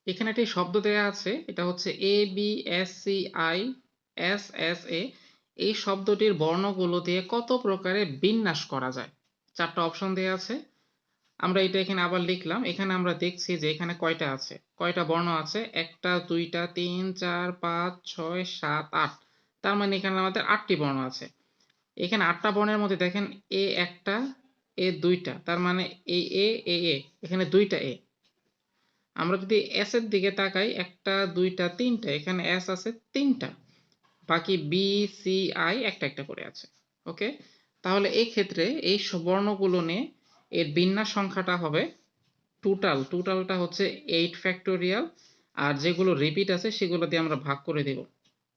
এখানে একটি শব্দ দেয়া আছে, এটা হচ্ছে ABSCISSA। এই শব্দটির বর্ণগুলো দিয়ে কত প্রকারে বিন্যাস করা যায়? ৪ টা অপশন দেয়া আছে। আমরা এটা এখানে আবার লিখলাম। এখানে আমরা দেখছি যে এখানে কয়টা আছে, কয়টা বর্ণ আছে? ১ টা, ২ টা, ৩, ৪, ৫, ৬, ৭, ৮। তার মানে এখানে আমাদের ৮ টি বর্ণ আছে। এখানে ৮ টা বর্ণের মধ্যে দেখেন A একটা, A ২ টা। তার মানে এই A, এখানে ২ টা A। আমরা যদি S এর দিকে তাকাই ১ টা, ২ টা, ৩ টা। এখানে S আছে ৩ টা। বাকি B, C, I একটা, একটা করে আছে। ওকে? তাহলে এই ক্ষেত্রে এই বর্ণগুলো নিয়ে এর বিন্যাস সংখ্যাটা হবে টোটালটা হচ্ছে 8 ফ্যাক্টোরিয়াল। আর যেগুলো রিপিট আছে সেগুলো দিয়ে আমরা ভাগ করে দেব।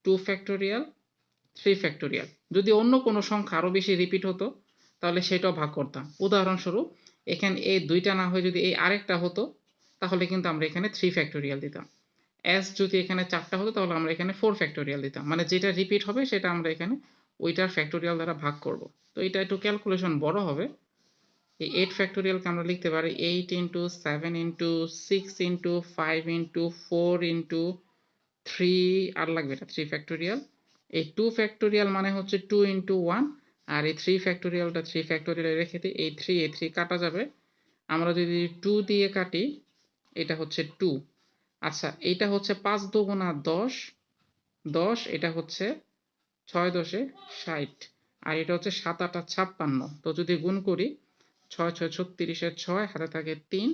2 ফ্যাক্টোরিয়াল, 3 ফ্যাক্টোরিয়াল। যদি অন্য কোনো সংখ্যা আরো বেশি রিপিট হতো তাহলে সেটাও ভাগ করতাম। উদাহরণস্বরূপ এখানে এই ২ টা না হয়ে যদি এই আরেকটা হতো তাহলে কিন্তু আমরা এখানে 3 ফ্যাক্টোরিয়াল দিতাম। S যদি এখানে ৪ টা হতো তাহলে আমরা এখানে 4 ফ্যাক্টোরিয়াল দিতাম। মানে যেটা রিপিট হবে সেটা আমরা এখানে ওইটার ফ্যাক্টোরিয়াল দ্বারা ভাগ করব। তো এটা একটু ক্যালকুলেশন বড় হবে। এই 8 ফ্যাক্টোরিয়ালকে আমরা লিখতে পারি 8 into 7 into 6 into 5 into 4 into 3, আর লাগবে এটা 3 ফ্যাক্টোরিয়াল। এই 2 ফ্যাক্টোরিয়াল মানে হচ্ছে 2 ইন্টু 1। আর এই 3 ফ্যাক্টোরিয়ালটা 3 ফ্যাক্টোরিয়ালে রেখে দিই। এই 3 কাটা যাবে। আমরা যদি 2 দিয়ে কাটি এটা হচ্ছে 2। আচ্ছা, এইটা হচ্ছে ৫ দুগুণা ১০, ১০। এটা হচ্ছে ৬ দশে ৬০। আর এটা হচ্ছে ৭ ৮ ৫৬। তো যদি গুণ করি ৬ ৬ ৩৬ এর ৬ হাতে থাকে ৩,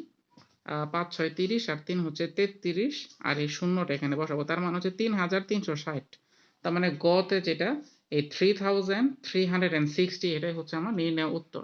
৫ ৬ ৩০ আর ৩ হচ্ছে ৩৩। আর এই শূন্যটা এখানে বসাবো। তার মানে হচ্ছে ৩৩৬০। তার মানে গ তে যেটা এই 3360 এটাই হচ্ছে আমার নির্ণয় উত্তর।